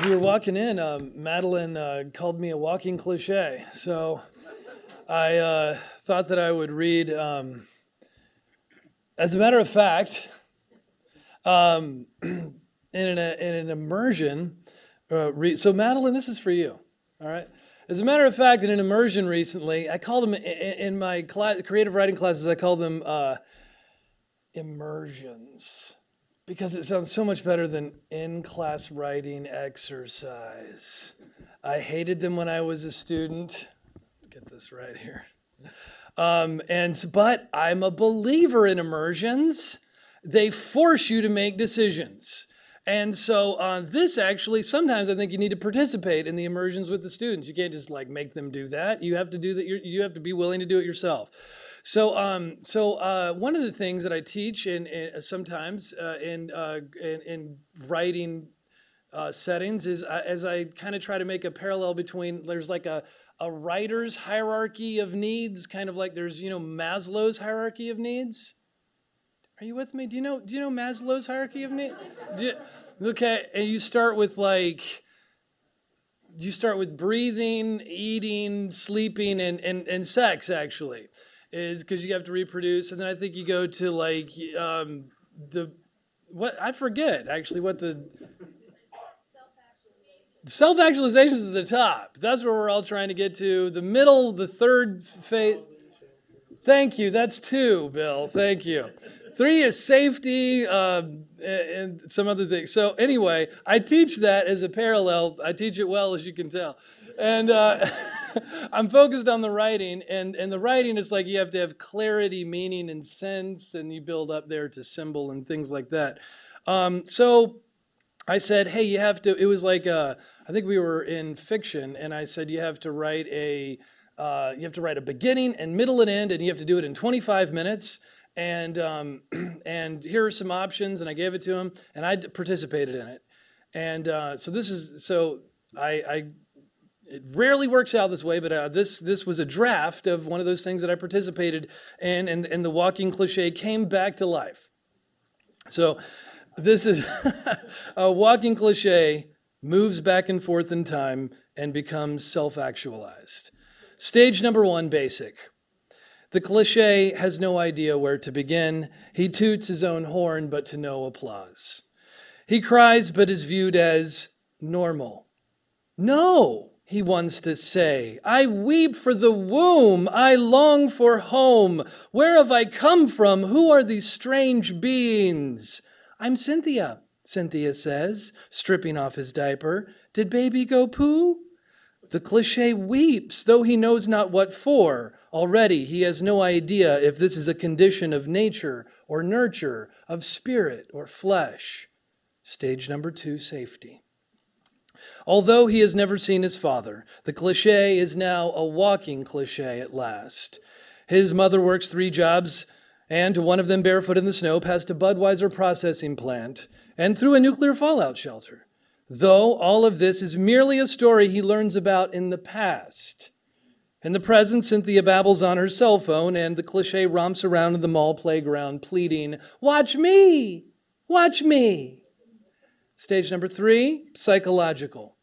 As we were walking in, Madeline called me a walking cliche. So I thought that I would read, as a matter of fact, in an immersion. So Madeline, this is for you. All right. As a matter of fact, in an immersion recently, I called them in my creative writing classes. I called them immersions, because it sounds so much better than in-class writing exercise. I hated them when I was a student. Let's get this right here. But I'm a believer in immersions. They force you to make decisions. And so this actually, sometimes I think you need to participate in the immersions with the students. You can't just make them do that. You have to do that. You have to be willing to do it yourself. So one of the things that I teach sometimes in writing settings is as I kind of try to make a parallel between, there's like a writer's hierarchy of needs, kind of like there's Maslow's hierarchy of needs. Are you with me? Do you know Maslow's hierarchy of needs? Okay, and you start with breathing, eating, sleeping, and sex actually. Is because you have to reproduce, and then I think you go to I forget actually what the self-actualization is at the top. That's where we're all trying to get to. The middle, the third phase. Thank you. That's 2, Bill. Thank you. 3 is safety and some other things. So anyway, I teach that as a parallel. I teach it well, as you can tell. And I'm focused on the writing. And the writing is like you have to have clarity, meaning, and sense. And you build up there to symbol and things like that. So I said, hey, you have to, it was like, I think we were in fiction. And I said, you have to write a beginning and middle and end. And you have to do it in 25 minutes. And here are some options, and I gave it to him, and I participated in it. And it rarely works out this way, but this was a draft of one of those things that I participated in, and the walking cliche came back to life. So this is a walking cliche moves back and forth in time and becomes self-actualized. Stage number 1, basic. The cliche has no idea where to begin. He toots his own horn, but to no applause. He cries, but is viewed as normal. No, he wants to say, I weep for the womb. I long for home. Where have I come from? Who are these strange beings? I'm Cynthia, Cynthia says, stripping off his diaper. Did baby go poo? The cliche weeps, though he knows not what for. Already he has no idea if this is a condition of nature or nurture, of spirit or flesh. Stage number 2, safety. Although he has never seen his father, the cliche is now a walking cliche at last. His mother works 3 jobs, and to one of them barefoot in the snow, past a Budweiser processing plant, and through a nuclear fallout shelter. Though all of this is merely a story he learns about in the past. In the present, Cynthia babbles on her cell phone, and the cliche romps around in the mall playground, pleading, watch me, watch me. Stage number 3, psychological.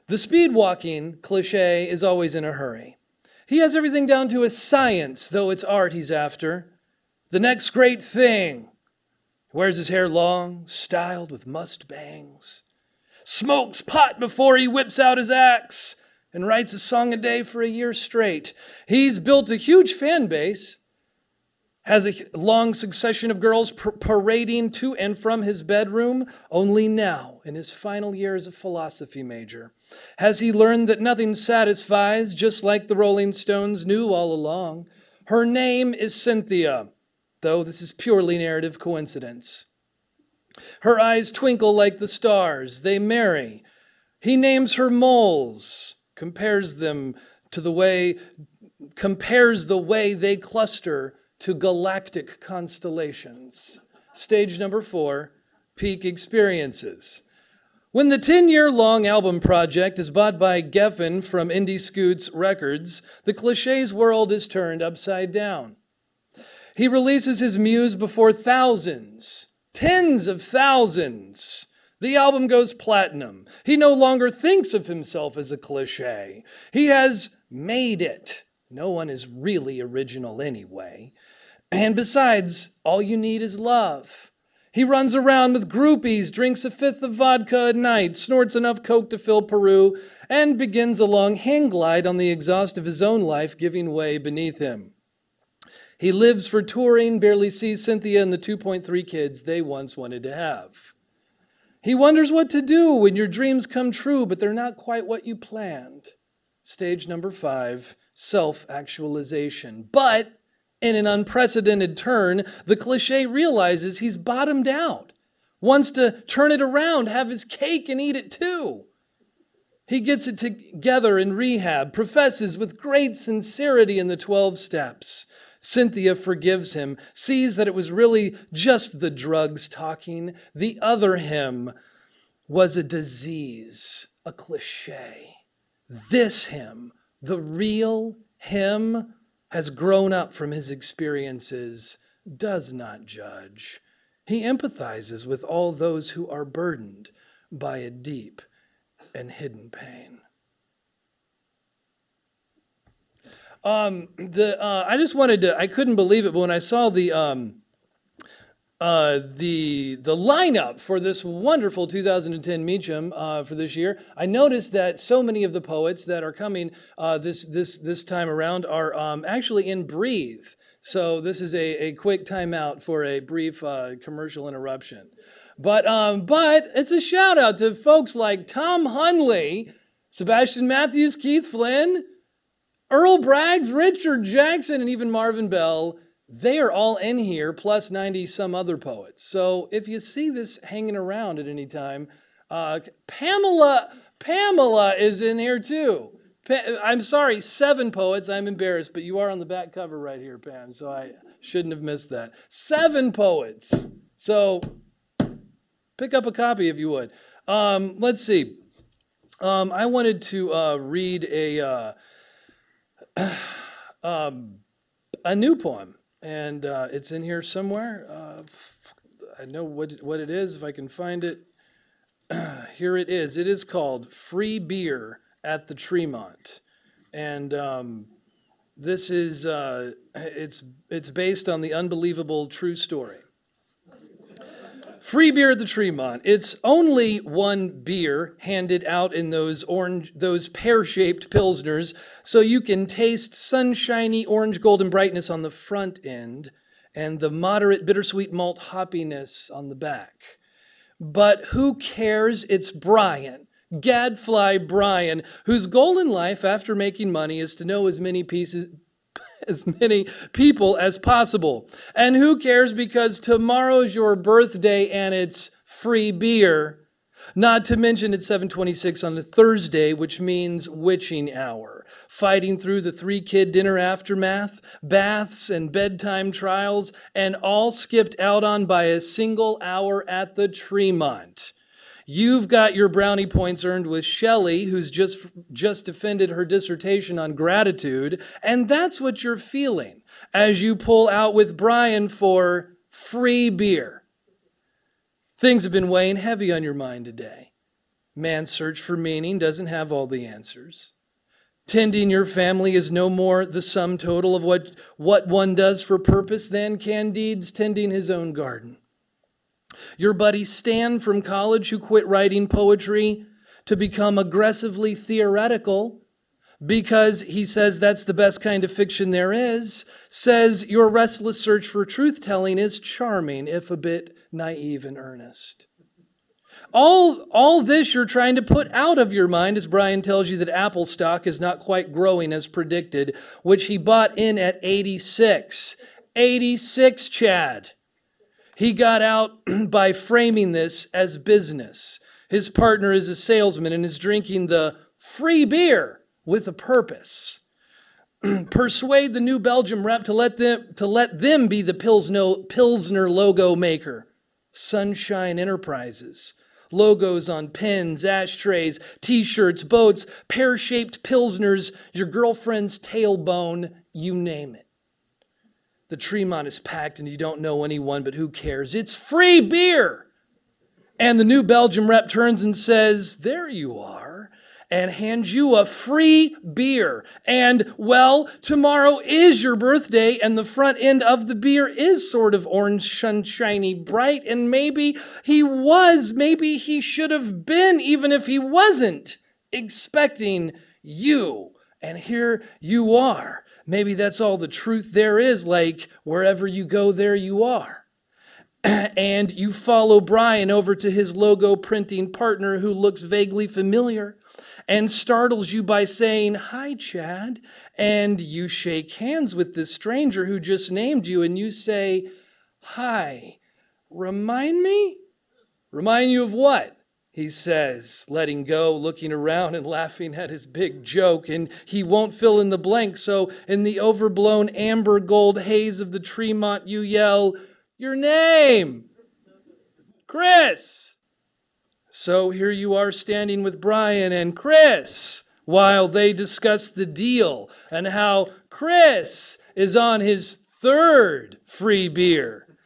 The speed walking cliche is always in a hurry. He has everything down to a science, though it's art he's after. The next great thing. Wears his hair long, styled with must bangs. Smokes pot before he whips out his axe and writes a song a day for a year straight. He's built a huge fan base, has a long succession of girls parading to and from his bedroom. Only now, in his final year as a philosophy major, has he learned that nothing satisfies, just like the Rolling Stones knew all along. Her name is Cynthia, though this is purely narrative coincidence. Her eyes twinkle like the stars. They marry. He names her moles, compares the way they cluster to galactic constellations. Stage number 4, peak experiences. When the 10-year-long album project is bought by Geffen from Indie Scoots Records, the cliches world is turned upside down. He releases his muse before thousands, tens of thousands. The album goes platinum. He no longer thinks of himself as a cliche. He has made it. No one is really original anyway. And besides, all you need is love. He runs around with groupies, drinks a fifth of vodka a night, snorts enough coke to fill Peru, and begins a long hang glide on the exhaust of his own life, giving way beneath him. He lives for touring, barely sees Cynthia and the 2.3 kids they once wanted to have. He wonders what to do when your dreams come true, but they're not quite what you planned. Stage number 5, self-actualization. But in an unprecedented turn, the cliche realizes he's bottomed out, wants to turn it around, have his cake and eat it too. He gets it together in rehab, professes with great sincerity in the 12 steps. Cynthia forgives him, sees that it was really just the drugs talking. The other him was a disease, a cliche. This him, the real him, has grown up from his experiences, does not judge. He empathizes with all those who are burdened by a deep and hidden pain. I just wanted to, I couldn't believe it, but when I saw the lineup for this wonderful 2010 Meacham for this year, I noticed that so many of the poets that are coming this time around are actually in Breathe. So this is a quick timeout for a brief commercial interruption. But it's a shout out to folks like Tom Hunley, Sebastian Matthews, Keith Flynn, Earl Braggs, Richard Jackson, and even Marvin Bell. They are all in here, plus 90 some other poets. So if you see this hanging around at any time, Pamela is in here too. I'm sorry, 7 poets. I'm embarrassed, but you are on the back cover right here, Pam, so I shouldn't have missed that. 7 poets. So pick up a copy if you would. Let's see. I wanted to read a new poem, and it's in here somewhere. I know what it is, if I can find it. Here it is. It is called Free Beer at the Tremont. And this is, it's based on the unbelievable true story. Free beer at the Tremont. It's only one beer handed out in those pear-shaped pilsners, so you can taste sunshiny orange golden brightness on the front end and the moderate bittersweet malt hoppiness on the back. But who cares? It's Brian, Gadfly Brian, whose goal in life after making money is to know as many people as possible. And who cares, because tomorrow's your birthday and it's free beer. Not to mention it's 7:26 on the Thursday, which means witching hour. Fighting through the 3-kid dinner aftermath, baths and bedtime trials, and all skipped out on by a single hour at the Tremont. You've got your brownie points earned with Shelley, who's just defended her dissertation on gratitude, and that's what you're feeling as you pull out with Brian for free beer. Things have been weighing heavy on your mind today. Man's search for meaning doesn't have all the answers. Tending your family is no more the sum total of what one does for purpose than Candide's tending his own garden. Your buddy Stan from college, who quit writing poetry to become aggressively theoretical because he says that's the best kind of fiction there is, says your restless search for truth-telling is charming, if a bit naive and earnest. All this you're trying to put out of your mind as Brian tells you that Apple stock is not quite growing as predicted, which he bought in at 86. 86, Chad. He got out by framing this as business. His partner is a salesman and is drinking the free beer with a purpose. Persuade the New Belgium rep to let them be the Pilsner logo maker. Sunshine Enterprises. Logos on pens, ashtrays, t-shirts, boats, pear-shaped Pilsners, your girlfriend's tailbone, you name it. The Tremont is packed and you don't know anyone, but who cares? It's free beer. And the New Belgium rep turns and says, there you are, and hands you a free beer. And, well, tomorrow is your birthday, and the front end of the beer is sort of orange, sunshiny, bright, and maybe he should have been, even if he wasn't expecting you. And here you are. Maybe that's all the truth there is, like wherever you go, there you are. And you follow Brian over to his logo printing partner who looks vaguely familiar and startles you by saying, hi, Chad. And you shake hands with this stranger who just named you and you say, hi, remind me? Remind you of what? He says, letting go, looking around and laughing at his big joke. And he won't fill in the blank. So in the overblown amber gold haze of the Tremont, you yell, your name, Chris. So here you are standing with Brian and Chris while they discuss the deal and how Chris is on his third free beer.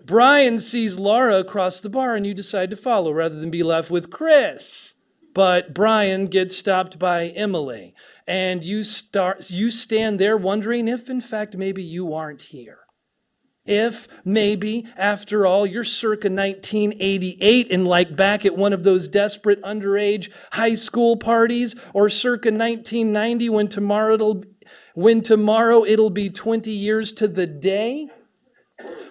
Brian sees Laura across the bar and you decide to follow rather than be left with Chris. But Brian gets stopped by Emily and you stand there wondering if in fact maybe you aren't here. If maybe, after all, you're circa 1988 and like back at one of those desperate underage high school parties, or circa 1990 when tomorrow it'll be 20 years to the day,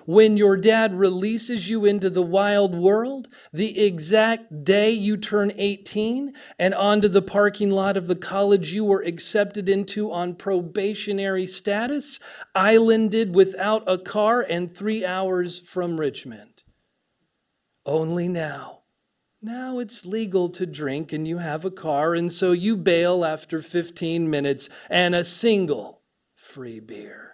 when your dad releases you into the wild world, the exact day you turn 18 and onto the parking lot of the college you were accepted into on probationary status, islanded without a car and 3 hours from Richmond. Only now it's legal to drink and you have a car, and so you bail after 15 minutes and a single free beer.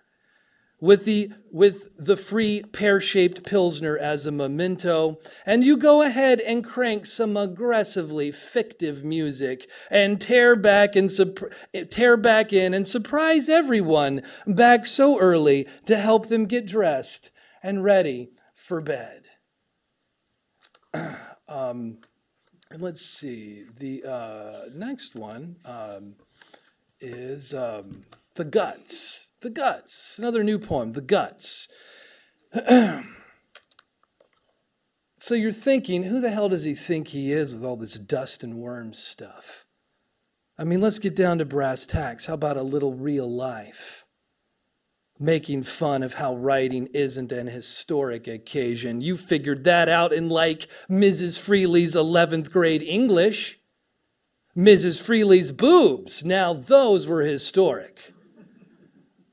With the free pear-shaped Pilsner as a memento, and you go ahead and crank some aggressively fictive music and tear back in and surprise everyone back so early to help them get dressed and ready for bed. Let's see. The next one is The Guts. The Guts, another new poem, The Guts. So you're thinking, who the hell does he think he is with all this dust and worms stuff? I mean, let's get down to brass tacks. How about a little real life? Making fun of how writing isn't an historic occasion. You figured that out in like Mrs. Freely's 11th grade English. Mrs. Freely's boobs, now those were historic.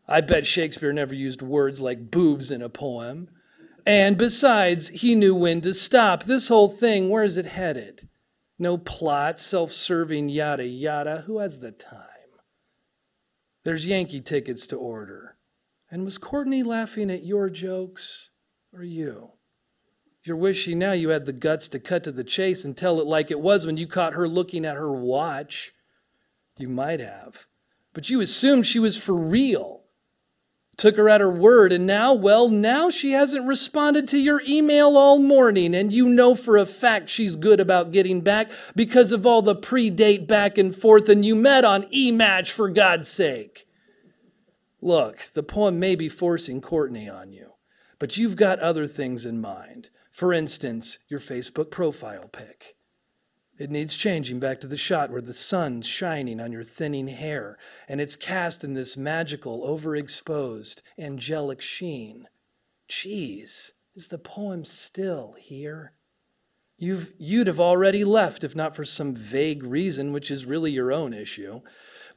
I bet Shakespeare never used words like boobs in a poem. And besides, he knew when to stop. This whole thing, where is it headed? No plot, self-serving, yada, yada. Who has the time? There's Yankee tickets to order. And was Courtney laughing at your jokes or you? You're wishing now you had the guts to cut to the chase and tell it like it was when you caught her looking at her watch. You might have. But you assumed she was for real. Took her at her word, and now she hasn't responded to your email all morning, and you know for a fact she's good about getting back because of all the pre-date back and forth, and you met on E-Match, for God's sake. Look, the poem may be forcing Courtney on you, but you've got other things in mind. For instance, your Facebook profile pic. It needs changing back to the shot where the sun's shining on your thinning hair and it's cast in this magical, overexposed, angelic sheen. Geez, is the poem still here? You'd have already left if not for some vague reason, which is really your own issue.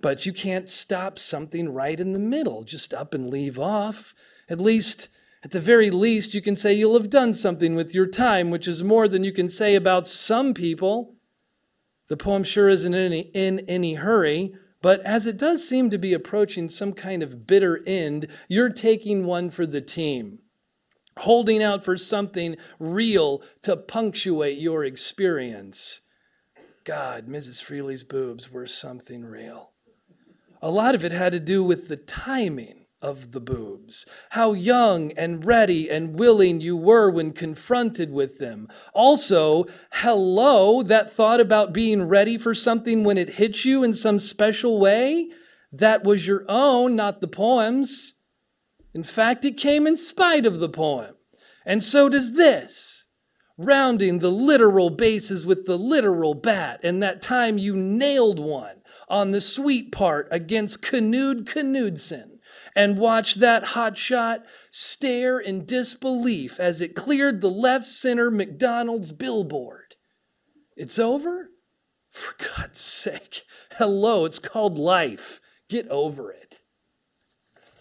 But you can't stop something right in the middle. Just up and leave off. At the very least, you can say you'll have done something with your time, which is more than you can say about some people. The poem sure isn't in any hurry, but as it does seem to be approaching some kind of bitter end, you're taking one for the team, holding out for something real to punctuate your experience. God, Mrs. Freely's boobs were something real. A lot of it had to do with the timing of the boobs. How young and ready and willing you were when confronted with them. Also, hello, that thought about being ready for something when it hits you in some special way, that was your own, not the poem's. In fact, it came in spite of the poem. And so does this. Rounding the literal bases with the literal bat, and that time you nailed one on the sweet part against Knudsen, and watch that hot shot stare in disbelief as it cleared the left center McDonald's billboard. It's over? For God's sake. Hello, it's called life. Get over it.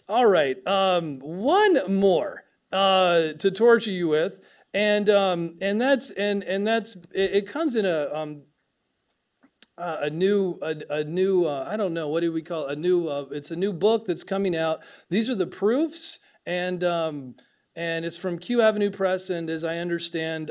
All right, one more to torture you with. And that's it comes in a new I don't know, what do we call it? It's a new book that's coming out. These are the proofs, and it's from Q Avenue Press, and as I understand,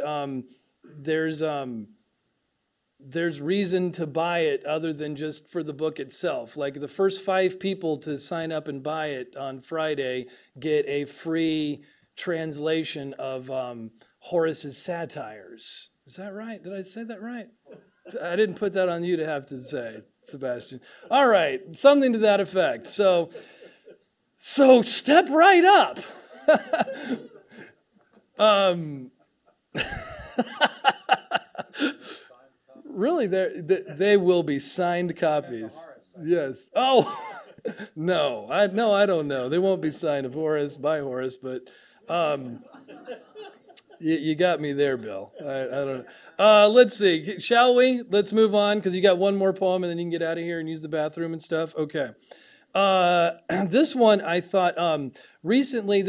there's reason to buy it other than just for the book itself. Like the first 5 people to sign up and buy it on Friday get a free translation of Horace's satires. Is that right? Did I say that right? I didn't put that on you to have to say, Sebastian. All right, something to that effect. So step right up. Really, they will be signed copies. Yes. Oh, no, I don't know. They won't be signed of Horace by Horace, but you got me there, Bill. I don't know. Let's see. Shall we? Let's move on because you got one more poem and then you can get out of here and use the bathroom and stuff. Okay. This one I thought recently.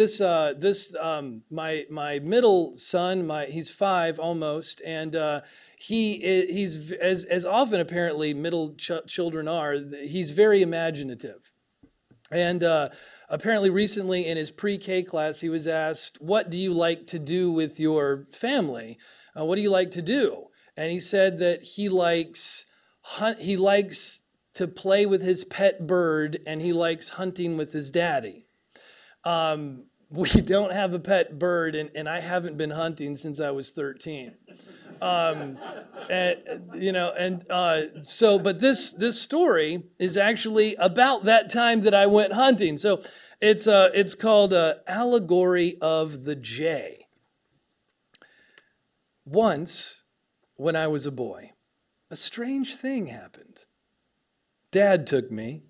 My middle son, he's 5 almost, and he's as often apparently middle children are. He's very imaginative, and apparently recently in his pre-K class he was asked, "What do you like to do with your family? What do you like to do?" And he said that he likes to play with his pet bird, and he likes hunting with his daddy. We don't have a pet bird, and I haven't been hunting since I was 13. But this story is actually about that time that I went hunting. So it's called Allegory of the Jay. Once, when I was a boy, a strange thing happened. Dad took me,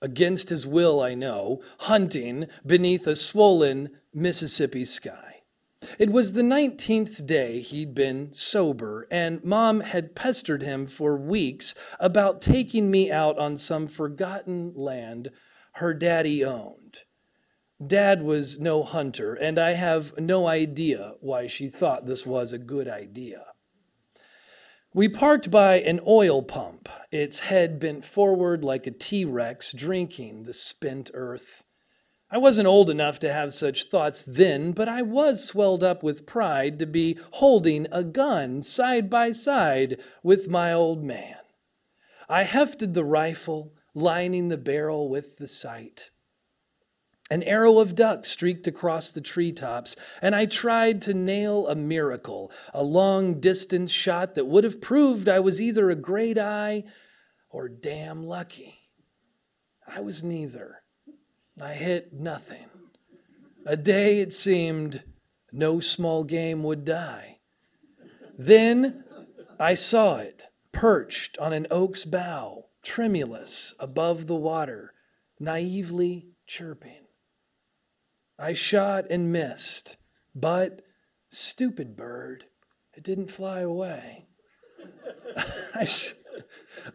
against his will I know, hunting beneath a swollen Mississippi sky. It was the 19th day he'd been sober, and Mom had pestered him for weeks about taking me out on some forgotten land her daddy owned. Dad was no hunter, and I have no idea why she thought this was a good idea. We parked by an oil pump, its head bent forward like a T-Rex drinking the spent earth. I wasn't old enough to have such thoughts then, but I was swelled up with pride to be holding a gun side by side with my old man. I hefted the rifle, lining the barrel with the sight. An arrow of duck streaked across the treetops, and I tried to nail a miracle, a long-distance shot that would have proved I was either a great eye or damn lucky. I was neither. I hit nothing. A day, it seemed, no small game would die. Then I saw it, perched on an oak's bough, tremulous above the water, naively chirping. I shot and missed, but, stupid bird, it didn't fly away.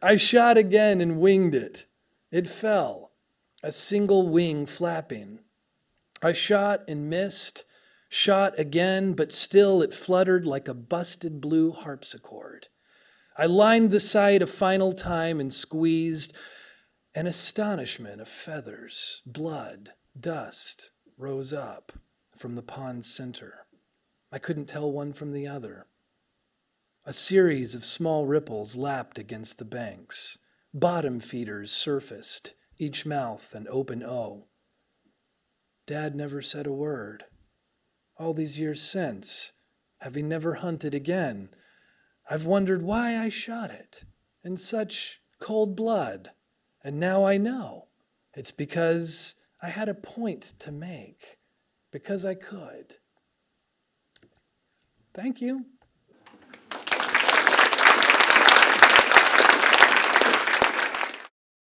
I shot again and winged it. It fell, a single wing flapping. I shot and missed, shot again, but still it fluttered like a busted blue harpsichord. I lined the sight a final time and squeezed. An astonishment of feathers, blood, dust rose up from the pond's center. I couldn't tell one from the other. A series of small ripples lapped against the banks. Bottom feeders surfaced, each mouth an open O. Dad never said a word. All these years since, having never hunted again, I've wondered why I shot it in such cold blood. And now I know. It's because I had a point to make. Because I could. Thank you.